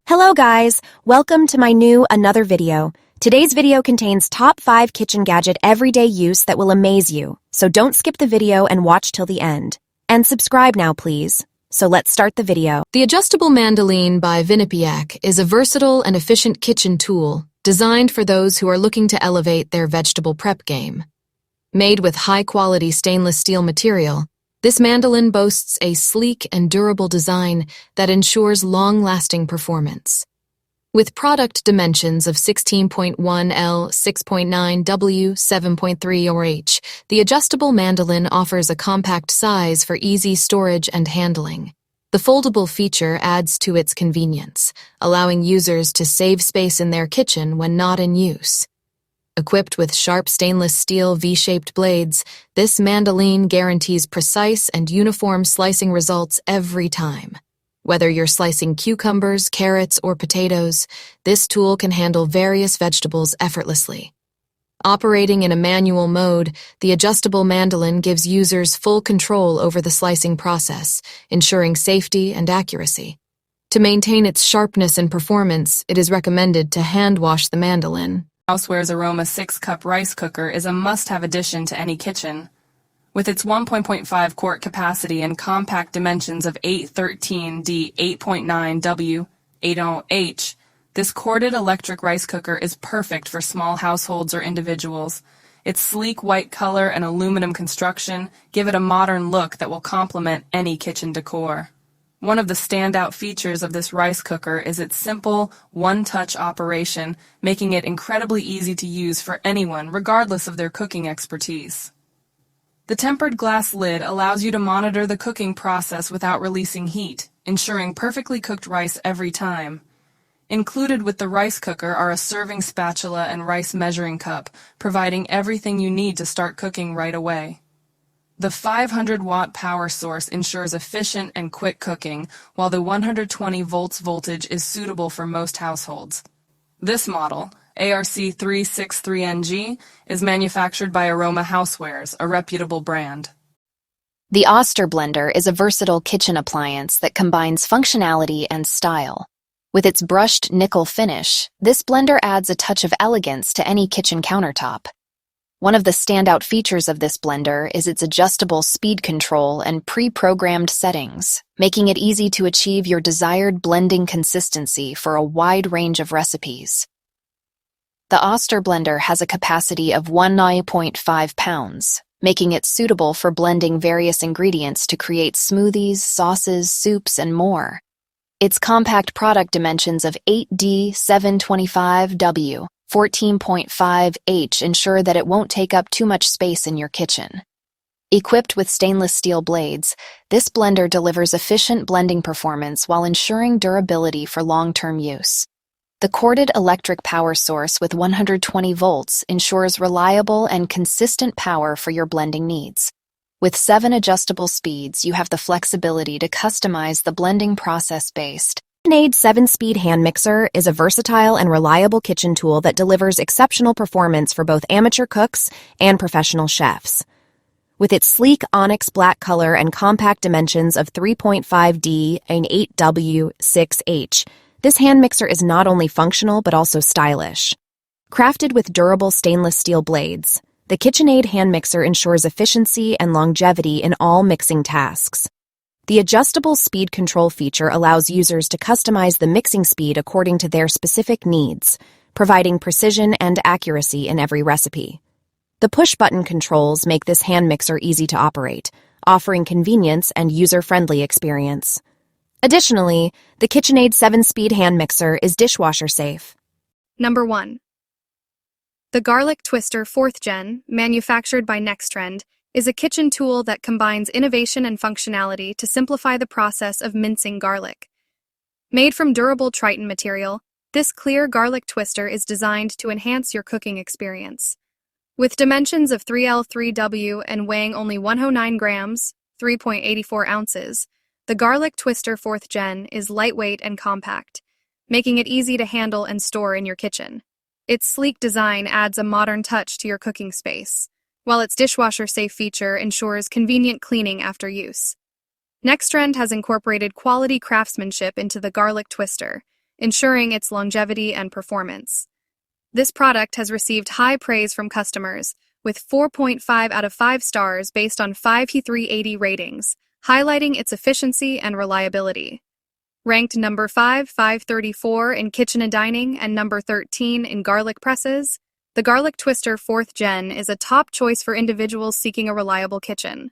Hello guys, welcome to my new another video. Today's video contains top 5 kitchen gadget everyday use that will amaze you, so don't skip the video and watch till the end. And subscribe now please. So let's start the video. The adjustable mandolin by Vinipiac is a versatile and efficient kitchen tool designed for those who are looking to elevate their vegetable prep game. Made with high-quality stainless steel material, this mandolin boasts a sleek and durable design that ensures long-lasting performance. With product dimensions of 16.1 L, 6.9 W, 7.3 or H, the adjustable mandolin offers a compact size for easy storage and handling. The foldable feature adds to its convenience, allowing users to save space in their kitchen when not in use. Equipped with sharp stainless steel V-shaped blades, this mandolin guarantees precise and uniform slicing results every time. Whether you're slicing cucumbers, carrots, or potatoes, this tool can handle various vegetables effortlessly. Operating in a manual mode, the adjustable mandolin gives users full control over the slicing process, ensuring safety and accuracy. To maintain its sharpness and performance, it is recommended to hand wash the mandolin. Houseware's Aroma 6-cup rice cooker is a must-have addition to any kitchen. With its 1.5 quart capacity and compact dimensions of 813D, 8.9W, 80H, this corded electric rice cooker is perfect for small households or individuals. Its sleek white color and aluminum construction give it a modern look that will complement any kitchen decor. One of the standout features of this rice cooker is its simple, one-touch operation, making it incredibly easy to use for anyone, regardless of their cooking expertise. The tempered glass lid allows you to monitor the cooking process without releasing heat, ensuring perfectly cooked rice every time. Included with the rice cooker are a serving spatula and rice measuring cup, providing everything you need to start cooking right away. The 500-watt power source ensures efficient and quick cooking, while the 120 volts voltage is suitable for most households. This model, ARC363NG, is manufactured by Aroma Housewares, a reputable brand. The Oster blender is a versatile kitchen appliance that combines functionality and style. With its brushed nickel finish, this blender adds a touch of elegance to any kitchen countertop. One of the standout features of this blender is its adjustable speed control and pre-programmed settings, making it easy to achieve your desired blending consistency for a wide range of recipes. The Oster blender has a capacity of 1.5 pounds, making it suitable for blending various ingredients to create smoothies, sauces, soups, and more. Its compact product dimensions of 8D, 725W, 14.5H ensure that it won't take up too much space in your kitchen. Equipped with stainless steel blades, this blender delivers efficient blending performance while ensuring durability for long-term use. The corded electric power source with 120 volts ensures reliable and consistent power for your blending needs. With 7 adjustable speeds, you have the flexibility to customize the blending process based. KitchenAid 7-speed hand mixer is a versatile and reliable kitchen tool that delivers exceptional performance for both amateur cooks and professional chefs. With its sleek onyx black color and compact dimensions of 3.5D and 8W, 6H, this hand mixer is not only functional but also stylish. Crafted with durable stainless steel blades, the KitchenAid hand mixer ensures efficiency and longevity in all mixing tasks. The adjustable speed control feature allows users to customize the mixing speed according to their specific needs, providing precision and accuracy in every recipe. The push-button controls make this hand mixer easy to operate, offering convenience and user-friendly experience. Additionally, the KitchenAid 7-speed hand mixer is dishwasher safe. Number 1. The Garlic Twister 4th Gen, manufactured by Nextrend, is a kitchen tool that combines innovation and functionality to simplify the process of mincing garlic. Made from durable Triton material, this clear garlic twister is designed to enhance your cooking experience. With dimensions of 3L3W and weighing only 109 grams, 3.84 ounces, the Garlic Twister 4th Gen is lightweight and compact, making it easy to handle and store in your kitchen. Its sleek design adds a modern touch to your cooking space, while its dishwasher-safe feature ensures convenient cleaning after use. Nextrend has incorporated quality craftsmanship into the garlic twister, ensuring its longevity and performance. This product has received high praise from customers, with 4.5 out of 5 stars based on 5he380 ratings, highlighting its efficiency and reliability. Ranked number 534 in kitchen and dining and number 13 in garlic presses, the Garlic Twister 4th Gen is a top choice for individuals seeking a reliable kitchen.